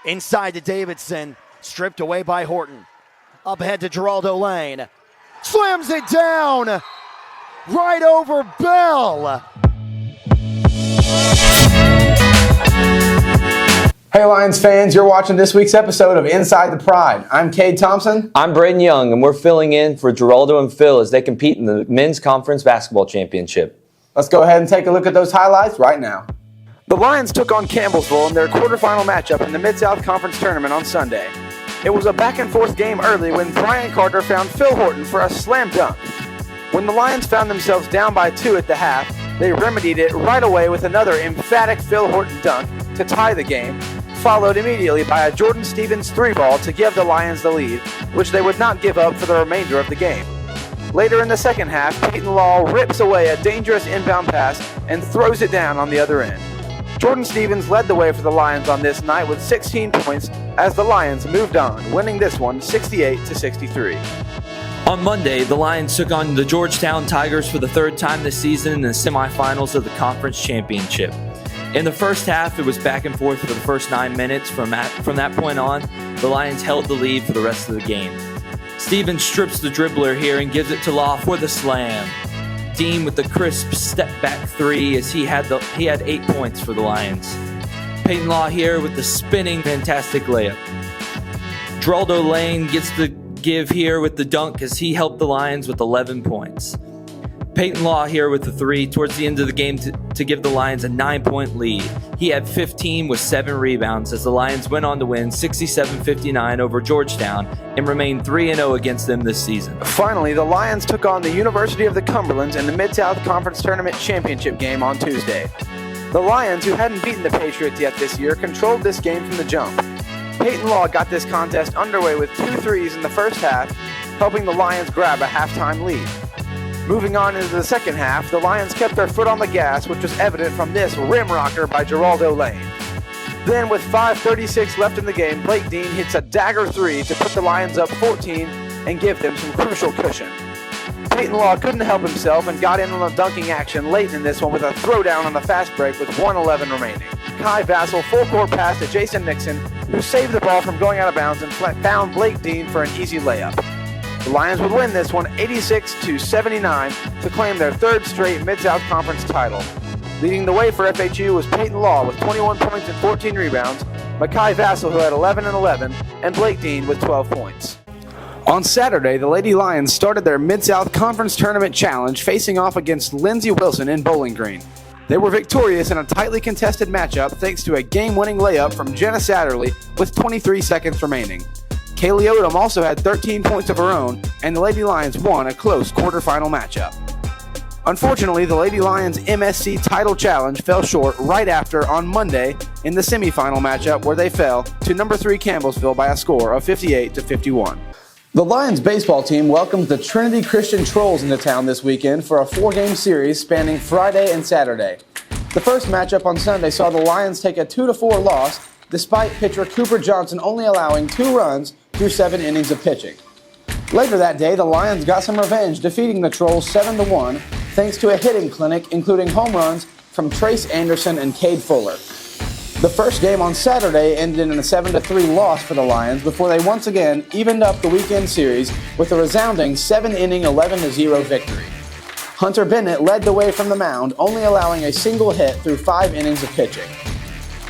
Inside to Davidson, stripped away by Horton. Up ahead to Geraldo Lane. Slams it down! Right over Bell! Hey Lions fans, you're watching this week's episode of Inside the Pride. I'm Cade Thompson. I'm Braden Young, and we're filling in for Geraldo and Phil as they compete in the Men's Conference Basketball Championship. Let's go ahead and take a look at those highlights right now. The Lions took on Campbellsville in their quarterfinal matchup in the Mid-South Conference Tournament on Sunday. It was a back-and-forth game early when Brian Carter found Phil Horton for a slam dunk. When the Lions found themselves down by 2 at the half, they remedied it right away with another emphatic Phil Horton dunk to tie the game, followed immediately by a Jordan Stevens 3-ball to give the Lions the lead, which they would not give up for the remainder of the game. Later in the second half, Peyton Law rips away a dangerous inbound pass and throws it down on the other end. Jordan Stevens led the way for the Lions on this night with 16 points as the Lions moved on, winning this one 68-63. On Monday, the Lions took on the Georgetown Tigers for the third time this season in the semifinals of the conference championship. In the first half, it was back and forth for the first 9 minutes. From that point on, the Lions held the lead for the rest of the game. Stevens strips the dribbler here and gives it to Law for the slam. Dean with the crisp step-back 3 as he had 8 points for the Lions. Peyton Law here with the spinning fantastic layup. Geraldo Lane gets the give here with the dunk as he helped the Lions with 11 points. Peyton Law here with the 3 towards the end of the game to give the Lions a 9-point lead. He had 15 with 7 rebounds as the Lions went on to win 67-59 over Georgetown and remain 3-0 against them this season. Finally, the Lions took on the University of the Cumberlands in the Mid-South Conference Tournament Championship game on Tuesday. The Lions, who hadn't beaten the Patriots yet this year, controlled this game from the jump. Peyton Law got this contest underway with 2 threes in the first half, helping the Lions grab a halftime lead. Moving on into the second half, the Lions kept their foot on the gas, which was evident from this rim rocker by Geraldo Lane. Then, with 5:36 left in the game, Blake Dean hits a dagger 3 to put the Lions up 14 and give them some crucial cushion. Peyton Law couldn't help himself and got in on the dunking action late in this one with a throwdown on the fast break with 1:11 remaining. Kai Vassell full-court pass to Jason Nixon, who saved the ball from going out of bounds and found Blake Dean for an easy layup. The Lions would win this one 86-79 to claim their 3rd straight Mid-South Conference title. Leading the way for FHU was Peyton Law with 21 points and 14 rebounds, Kai Vassell, who had 11 and 11, and Blake Dean with 12 points. On Saturday, the Lady Lions started their Mid-South Conference Tournament Challenge facing off against Lindsey Wilson in Bowling Green. They were victorious in a tightly contested matchup thanks to a game-winning layup from Jenna Satterley with 23 seconds remaining. Kaylee Odom also had 13 points of her own, and the Lady Lions won a close quarterfinal matchup. Unfortunately, the Lady Lions MSC title challenge fell short right after on Monday in the semifinal matchup where they fell to number 3 Campbellsville by a score of 58-51. The Lions baseball team welcomed the Trinity Christian Trolls into town this weekend for a 4-game series spanning Friday and Saturday. The first matchup on Sunday saw the Lions take a 2-4 loss despite pitcher Cooper Johnson only allowing 2 runs through 7 innings of pitching. Later that day, the Lions got some revenge, defeating the Trolls 7-1 thanks to a hitting clinic including home runs from Trace Anderson and Cade Fuller. The first game on Saturday ended in a 7-3 loss for the Lions before they once again evened up the weekend series with a resounding 7-inning 11-0 victory. Hunter Bennett led the way from the mound, only allowing a single hit through 5 innings of pitching.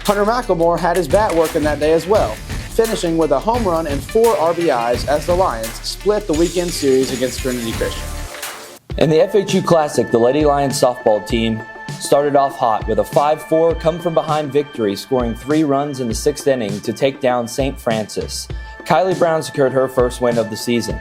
Hunter McLemore had his bat working that day as well, finishing with a home run and 4 RBIs as the Lions split the weekend series against Trinity Christian. In the FHU Classic, the Lady Lions softball team started off hot with a 5-4 come-from-behind victory, scoring 3 runs in the 6th inning to take down St. Francis. Kylie Brown secured her first win of the season.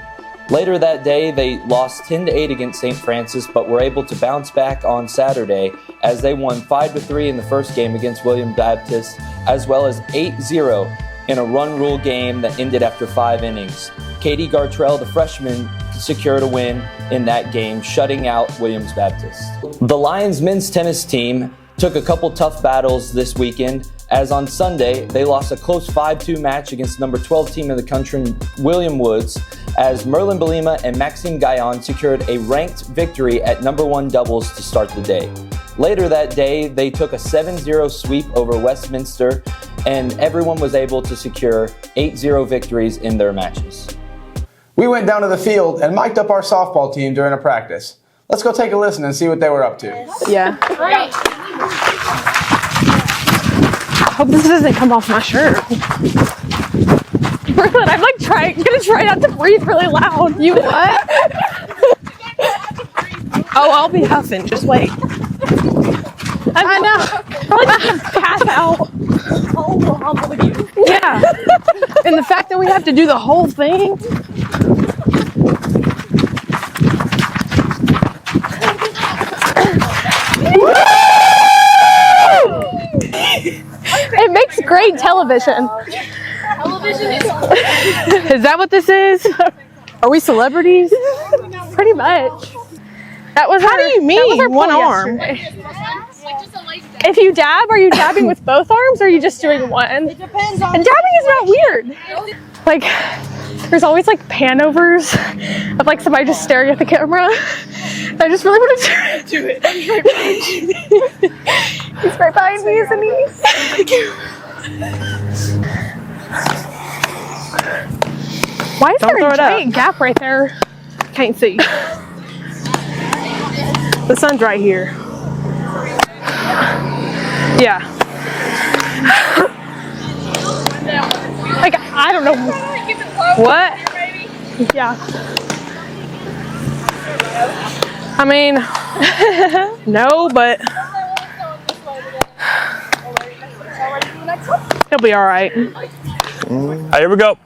Later that day, they lost 10-8 against St. Francis, but were able to bounce back on Saturday as they won 5-3 in the first game against William Baptist, as well as 8-0 in a run rule game that ended after 5 innings. Katie Gartrell, the freshman, secured a win in that game, shutting out Williams Baptist. The Lions men's tennis team took a couple tough battles this weekend, as on Sunday, they lost a close 5-2 match against number 12 team in the country, William Woods, as Merlin Belima and Maxime Gaillon secured a ranked victory at number 1 doubles to start the day. Later that day, they took a 7-0 sweep over Westminster and everyone was able to secure 8-0 victories in their matches. We went down to the field and mic'd up our softball team during a practice. Let's go take a listen and see what they were up to. Yeah. I hope this doesn't come off my shirt. Brooklyn, I'm like gonna try not to breathe really loud. You what? Oh, I'll be huffing. Just wait. I know. I'll just pass out. Yeah. And the fact that we have to do the whole thing. It makes great television. Is that what this is? Are we celebrities? Pretty much. That was how do you mean one arm? If you dab, are you dabbing with both arms or are you just doing one? It depends on. And dabbing is not weird. Like, there's always like panovers of like somebody just staring at the camera. I just really want to do it. He's right behind me, isn't he? Why is there a giant gap right there? Can't see. The sun's right here. Yeah. Like, I don't know. What? Yeah. I mean, no, but he'll be all right. Here we go.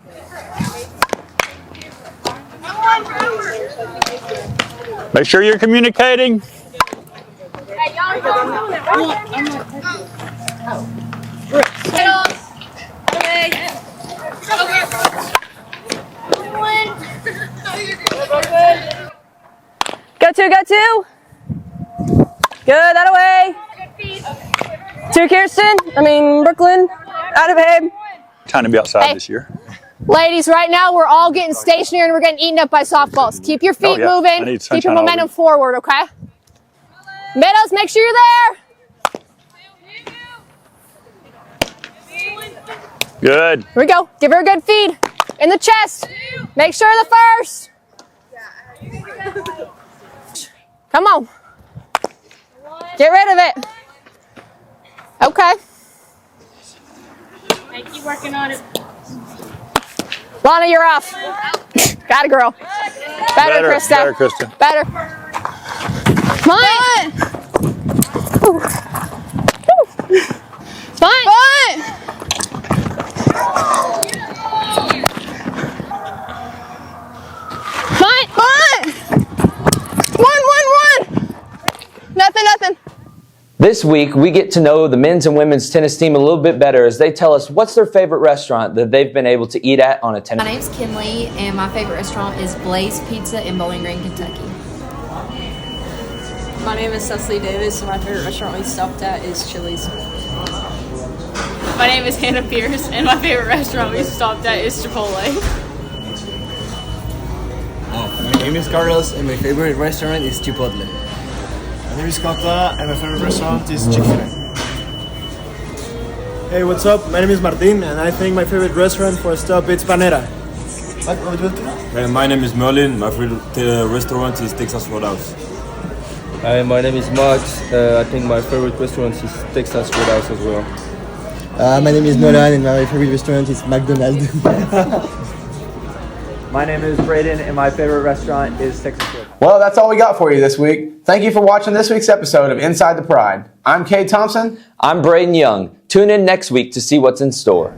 Make sure you're communicating. Go two. Good, that away. Two, Kirsten. Brooklyn. Out of head. Trying to be outside this year. Ladies, right now we're all getting stationary and we're getting eaten up by softballs. Keep your feet moving. Keep your momentum forward, okay? Meadows, make sure you're there. Good. Here we go. Give her a good feed. In the chest. Make sure the first. Come on. Get rid of it. Okay. Keep working on it. Lana, you're off. Got it, girl. Better, Krista. Better, Krista. Better. Come on. Fine. Fine. One. Nothing. This week, we get to know the men's and women's tennis team a little bit better as they tell us what's their favorite restaurant that they've been able to eat at on a tennis. My name's Kinley, and my favorite restaurant is Blaze Pizza in Bowling Green, Kentucky. My name is Cecily Davis, and my favorite restaurant we stopped at is Chili's. My name is Hannah Pierce, and my favorite restaurant we stopped at is Chipotle. My name is Carlos, and my favorite restaurant is Chipotle. My name is Kota, and my favorite restaurant is Chick-fil-A. Hey, what's up? My name is Martin, and I think my favorite restaurant for a stop is Panera. My name is Merlin. My favorite restaurant is Texas Roadhouse. Hi, my name is Max. I think my favorite restaurant is Texas Roadhouse as well. My name is Nolan, and my favorite restaurant is McDonald's. My name is Braden, and my favorite restaurant is Texas Roadhouse. Well, that's all we got for you this week. Thank you for watching this week's episode of Inside the Pride. I'm Cade Thompson. I'm Braden Young. Tune in next week to see what's in store.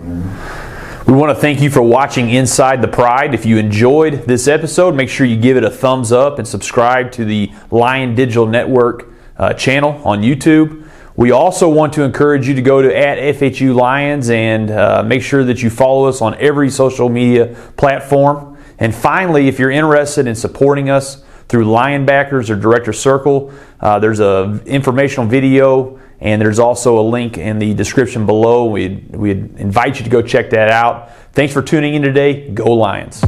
We want to thank you for watching Inside the Pride. If you enjoyed this episode, make sure you give it a thumbs up and subscribe to the Lion Digital Network channel on YouTube. We also want to encourage you to go to @FHU Lions and make sure that you follow us on every social media platform. And finally, if you're interested in supporting us through Lionbackers or Director Circle, there's an informational video and there's also a link in the description below. We'd invite you to go check that out. Thanks for tuning in today. Go Lions.